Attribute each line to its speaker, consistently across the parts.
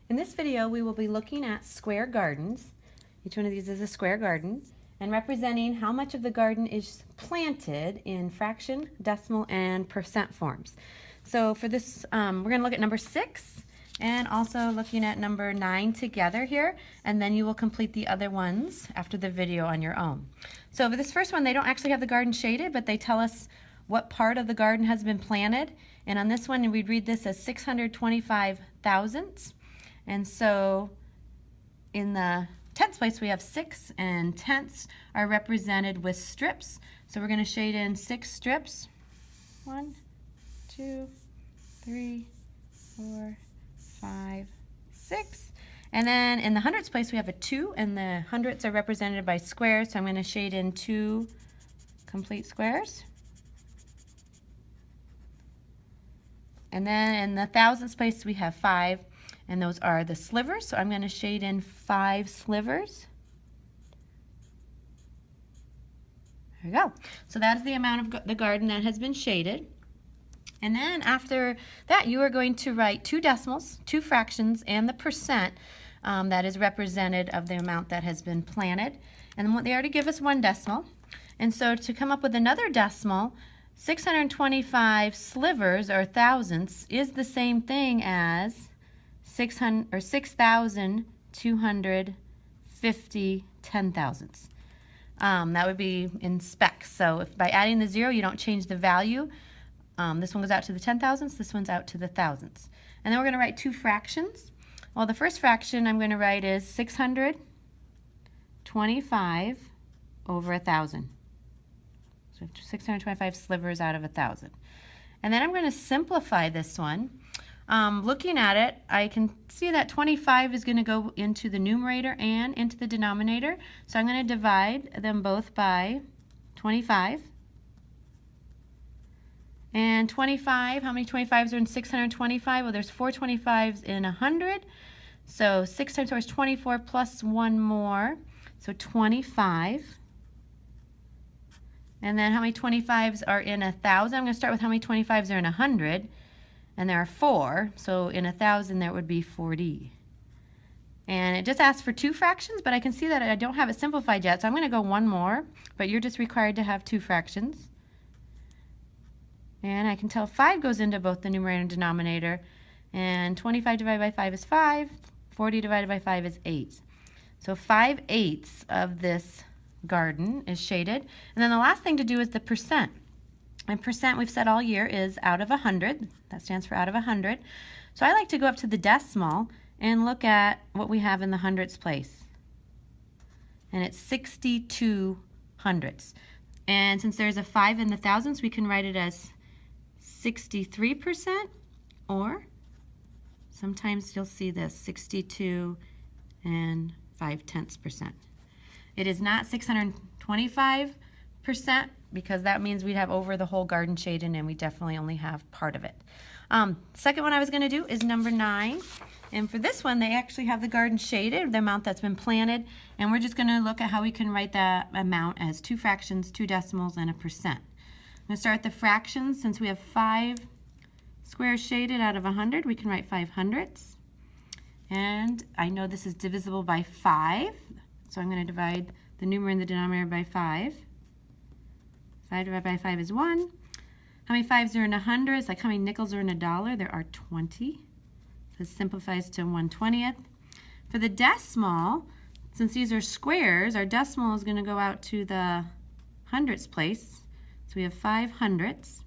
Speaker 1: In this video, we will be looking at square gardens. Each one of these is a square garden, and representing how much of the garden is planted in fraction, decimal, and percent forms. So for this, we're going to look at number 6 and also looking at number 9 together here, and then you will complete the other ones after the video on your own. So for this first one, they don't actually have the garden shaded, but they tell us what part of the garden has been planted. And on this one, we'd read this as 625 thousandths. And so in the tenths place, we have 6, and tenths are represented with strips. So we're going to shade in 6 strips. 1, 2, 3, 4, 5, 6. And then in the hundredths place, we have a 2, and the hundredths are represented by squares. So I'm going to shade in 2 complete squares. And then in the thousandths place, we have 5. And those are the slivers, so I'm going to shade in 5 slivers. There we go. So that is the amount of the garden that has been shaded. And then after that, you are going to write 2 decimals, 2 fractions, and the percent that is represented of the amount that has been planted. And they already give us 1 decimal. And so to come up with another decimal, 625 slivers or thousandths is the same thing as 6,250 ten thousandths. That would be in specs. So if by adding the 0, you don't change the value. This one goes out to the 10 thousandths, this one's out to the thousandths. And then we're going to write 2 fractions. Well, the first fraction I'm going to write is 625 over 1,000. So 625 slivers out of 1,000. And then I'm going to simplify this one. Looking at it, I can see that 25 is going to go into the numerator and into the denominator. So I'm going to divide them both by 25. And 25, how many 25s are in 625? Well, there's 4 25s in 100. So 6 times 4 is 24 plus 1 more. So 25. And then how many 25s are in 1,000? I'm going to start with how many 25s are in 100. And there are 4, so in 1,000 there would be 40. And it just asks for 2 fractions, but I can see that I don't have it simplified yet, so I'm going to go 1 more, but you're just required to have 2 fractions. And I can tell 5 goes into both the numerator and denominator, and 25 divided by 5 is 5, 40 divided by 5 is 8. So 5/8 of this garden is shaded. And then the last thing to do is the percent. And percent, we've said all year, is out of 100. That stands for out of 100. So I like to go up to the decimal and look at what we have in the hundredths place. And it's 62 hundredths. And since there's a 5 in the thousandths, we can write it as 63%, or sometimes you'll see this, 62 and 5/10%. It is not 625%, because that means we'd have over the whole garden shaded, and we definitely only have part of it. Second one I was going to do is number 9. And for this one, they actually have the garden shaded, the amount that's been planted. And we're just going to look at how we can write that amount as 2 fractions, 2 decimals, and a percent. I'm going to start with the fractions. Since we have 5 squares shaded out of 100, we can write 5 hundredths. And I know this is divisible by 5. So I'm going to divide the numerator and the denominator by 5. 5 divided by 5 is 1. How many 5s are in 100? It's like how many nickels are in $1? There are 20. So this simplifies to 1/20th. For the decimal, since these are squares, our decimal is going to go out to the hundredths place. So we have 5 hundredths.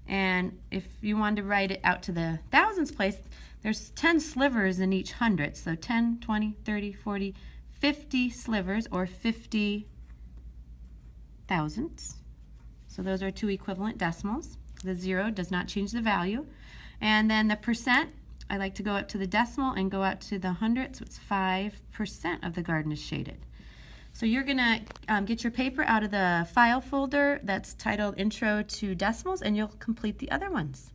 Speaker 1: And if you wanted to write it out to the thousandths place, there's 10 slivers in each hundredth. So 10, 20, 30, 40, 50 slivers, or 50 thousandths. So those are 2 equivalent decimals. The 0 does not change the value. And then the percent, I like to go up to the decimal and go out to the hundredths. So it's 5% of the garden is shaded. So you're going to get your paper out of the file folder that's titled Intro to Decimals, and you'll complete the other ones.